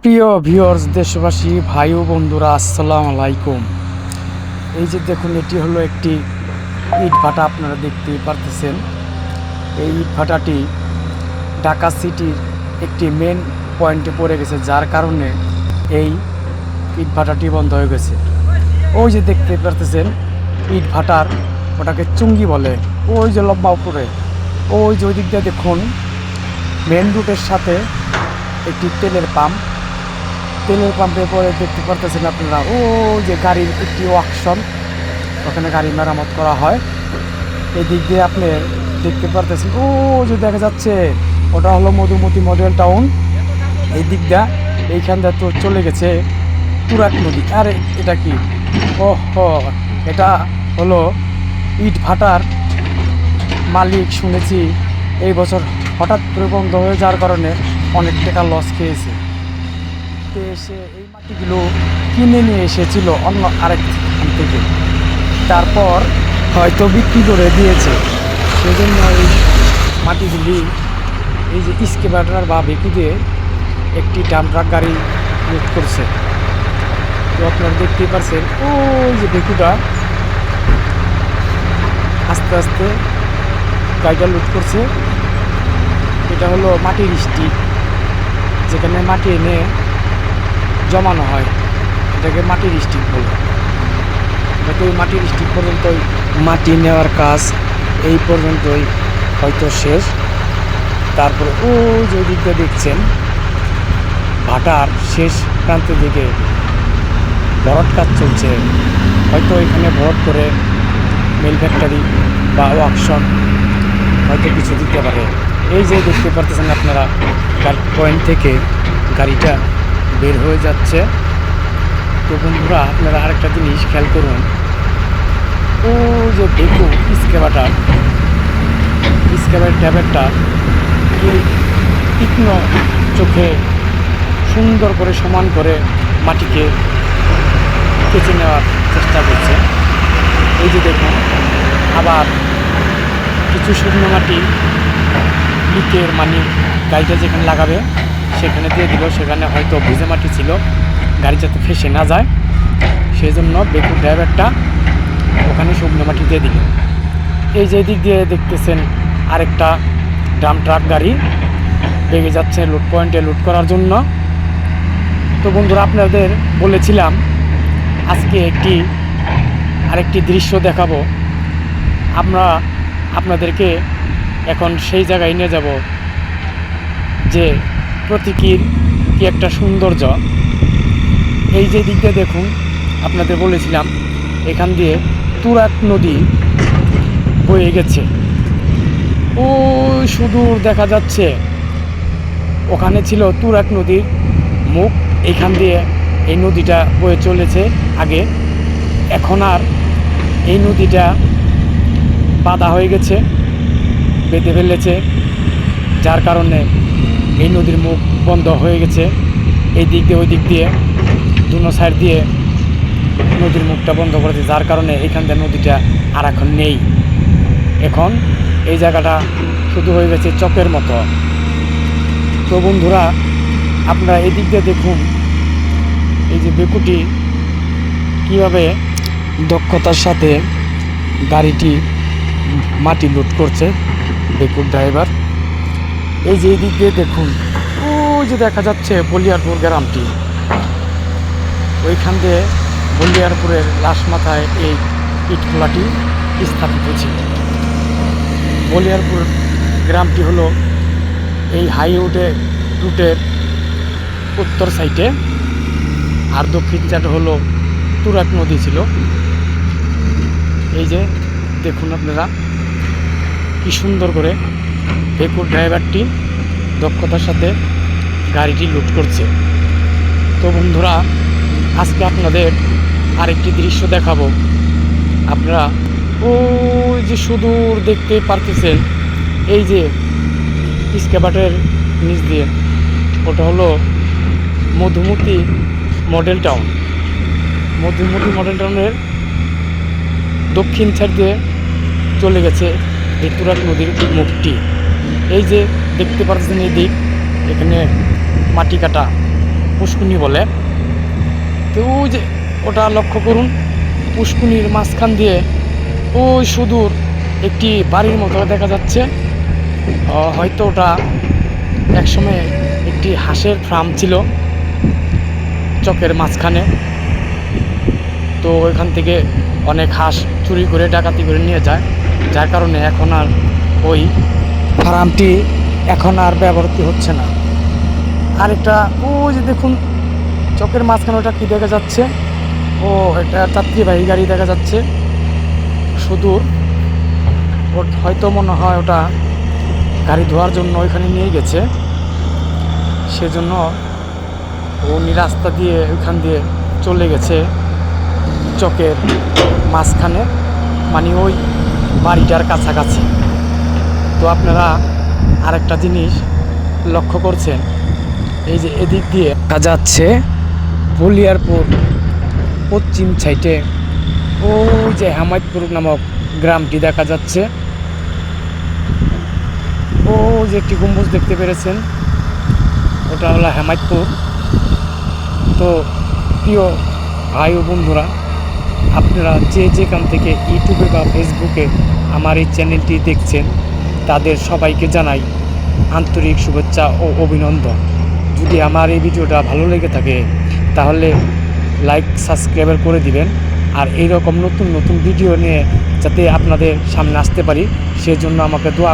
প্রিয় ভিউয়ার্স, দেশবাসী, ভাই ও বন্ধুরা, আসসালামু আলাইকুম। এই যে দেখুন, এটি হলো একটি ইট ভাটা। আপনারা দেখতেই পারতেছেন এই ইট ভাটাটি ঢাকা সিটির একটি মেন পয়েন্টে পড়ে গেছে, যার কারণে এই ইট ভাটাটি বন্ধ হয়ে গেছে। ওই যে দেখতে পারতেছেন ইট ভাটার, ওটাকে চুঙ্গি বলে, ওই যে লম্বা উপরে, ওই যে ওই দিক দিয়ে দেখুন মেন রুটের সাথে একটি তেলের পাম্পের পরে দেখতে পারতেছেন আপনারা ও যে গাড়ির একটি ওয়ার্কশপ, ওখানে গাড়ি মেরামত করা হয়। এই দিক দিয়ে আপনি দেখতে পারতেছেন ও যে দেখা যাচ্ছে ওটা হলো মধুমতি মডেল টাউন। এই দিক দিয়ে এইখান দিয়ে তো চলে গেছে তুরাগ নদী। আর এটা কি, এটা হলো ইট ভাটার মালিক। শুনেছি এই বছর হঠাৎ করে বন্ধ হয়ে যাওয়ার কারণে অনেক টাকা লস খেয়েছে। এসে এই মাটিগুলো কিনে নিয়ে এসেছিল অন্য আরেক স্থান থেকে, তারপর হয়তো বিক্রি করে দিয়েছে। সেই জন্য এই মাটিগুলি এই যে স্কেভাটার বা বেকু দিয়ে একটি ডাম্প ট্রাক গাড়ি লোড করছে। তো আপনারা দেখতেই পারছেন ওই যে বেকুটা আস্তে আস্তে গাড়িটা লোড করছে। এটা হলো মাটির স্টিক, যেখানে মাটি এনে জমানো হয়, এটাকে মাটির স্টিক বলে। তো ওই মাটির স্টিক পর্যন্তই মাটি নেওয়ার কাজ এই পর্যন্তই হয়তো শেষ। তারপরে ওই যে দিকটা দেখছেন ভাটার শেষ প্রান্তের দিকে ভরট কাজ চলছে। হয়তো এখানে ভরট করে মিল ফ্যাক্টরি বা ওয়ার্কশপ হয়তো কিছু দিতে পারে। এই যে দেখতে পারতেছেন আপনারা পয়েন্ট থেকে গাড়িটা বের হয়ে যাচ্ছে। তো বন্ধুরা, আপনারা আরেকটা জিনিস খেয়াল করুন, ও যে দেখুন স্কেভাটার ট্যাবেরটা এই তীক্ষ্ণ চোখে সুন্দর করে সমান করে মাটিকে কেচে নেওয়ার চেষ্টা করছে। এই যে দেখুন, আবার কিছু শুকনো মাটি লিকের গাড়িটা যেখানে লাগাবে সেখানে দিয়ে দিল। সেখানে হয়তো ভিজে মাটি ছিল, গাড়ি যাতে ফেসে না যায় সেই জন্য বেকুর ড্রাইভারটা ওখানে শুকনো মাটি দিয়ে দিল। এই যে দিক দিয়ে দেখতেছেন আরেকটা ডাম্প ট্রাক গাড়ি বেগে যাচ্ছে লোড পয়েন্টে লোড করার জন্য। তো বন্ধুরা, আপনাদের বলেছিলাম আজকে আরেকটি দৃশ্য দেখাবো। আমরা আপনাদেরকে এখন সেই জায়গায় নিয়ে যাব যে প্রতীকীর কি একটা সৌন্দর্য। এই যে দিকটা দেখুন, আপনাদের বলেছিলাম এখান দিয়ে তুরাগ নদী বয়ে গেছে। ওই সুদূর দেখা যাচ্ছে ওখানে ছিল তুরাগ নদীর মুখ। এখান দিয়ে এই নদীটা বয়ে চলেছে আগে, এখন আর এই নদীটা বাঁধা হয়ে গেছে, বেঁধে ফেলেছে, যার কারণে এই নদীর মুখ বন্ধ হয়ে গেছে। এই দিক দিয়ে ওই দিক দিয়ে দুনো সাইড দিয়ে নদীর মুখটা বন্ধ করেছে, যার কারণে এখান থেকে নদীটা আর এখন নেই। এখন এই জায়গাটা শুধু হয়ে গেছে চকের মতো। তো বন্ধুরা, আপনারা এই দিক দিয়ে দেখুন এই যে বেকুটি কীভাবে দক্ষতার সাথে গাড়িটি মাটি লোড করছে বেকুর ড্রাইভার। এই যে এই দিক দিয়ে দেখুন ওই যে দেখা যাচ্ছে বলিয়ারপুর গ্রামটি, ওইখান দিয়ে বলিয়ারপুরের লাশ মাথায় এই ইটখোলাটি স্থাপিত ছিল। বলিয়ারপুর গ্রামটি হলো এই হাইওয়ে রুটের উত্তর সাইডে, আর দক্ষিণ সাইডে হলো তুরাগ নদী ছিল। এই যে দেখুন আপনারা কি সুন্দর করে বেকুর ড্রাইভারটি দক্ষতার সাথে গাড়িটি লোড করছে। তো বন্ধুরা, আজকে আপনাদের আরেকটি দৃশ্য দেখাবো। আপনারা ওই যে সুদূর দেখতে পারতেছেন এই যে স্কেভাটার নিচ দিয়ে, ওটা হলো Madhumati model town. Madhumati model টাউনের দক্ষিণ সাইড দিয়ে চলে গেছে এই তুরাগ নদীর মুখটি। এই যে দেখতে পাচ্ছেন এই দিক, এখানে মাটি কাটা পুষ্কুনি বলে। তো ওই যে ওটা লক্ষ্য করুন, পুষ্কুনির মাঝখান দিয়ে ওই সুদূর একটি বাড়ির মতো দেখা যাচ্ছে। হয়তো ওটা একসময় একটি হাঁসের ফার্ম ছিল চকের মাঝখানে। তো ওইখান থেকে অনেক হাঁস চুরি করে ডাকাতি করে নিয়ে যায়, যার কারণে এখন আর ওই ফার্মটি এখন আর ব্যবহৃত হচ্ছে না। আরেকটা ওই যে দেখুন চকের মাঝখানে ওটা কী দেখা যাচ্ছে, ও এটা যাত্রীবাহী গাড়ি দেখা যাচ্ছে সুদূর। হয়তো মনে হয় ওটা গাড়ি ধোয়ার জন্য ওইখানে নিয়ে গেছে, সেজন্য উনি রাস্তা দিয়ে ওইখান দিয়ে চলে গেছে চকের মাঝখানে, মানে ওই বাড়িটার কাছাকাছি। তো আপনারা আরেকটা জিনিস লক্ষ্য করছেন, এই যে এদিক দিয়ে দেখা যাচ্ছে বলিয়ারপুর পশ্চিম সাইডে ওই যে হেমায়তপুর নামক গ্রামটি দেখা যাচ্ছে। ও যে একটি গম্বুজ দেখতে পেরেছেন, ওটা হলো হেমায়তপুর। তো প্রিয় ভাই ও বন্ধুরা, আপনারা যে যেখান থেকে ইউটিউবে বা ফেসবুকে আমার এই চ্যানেলটি দেখছেন, তাদের সবাইকে জানাই আন্তরিক শুভেচ্ছা ও অভিনন্দন। যদি আমার এই ভিডিওটা ভালো লেগে থাকে তাহলে লাইক সাবস্ক্রাইব করে দিবেন, আর এইরকম নতুন নতুন ভিডিও নিয়ে যাতে আপনাদের সামনে আসতে পারি সেজন্য আমাকে দোয়া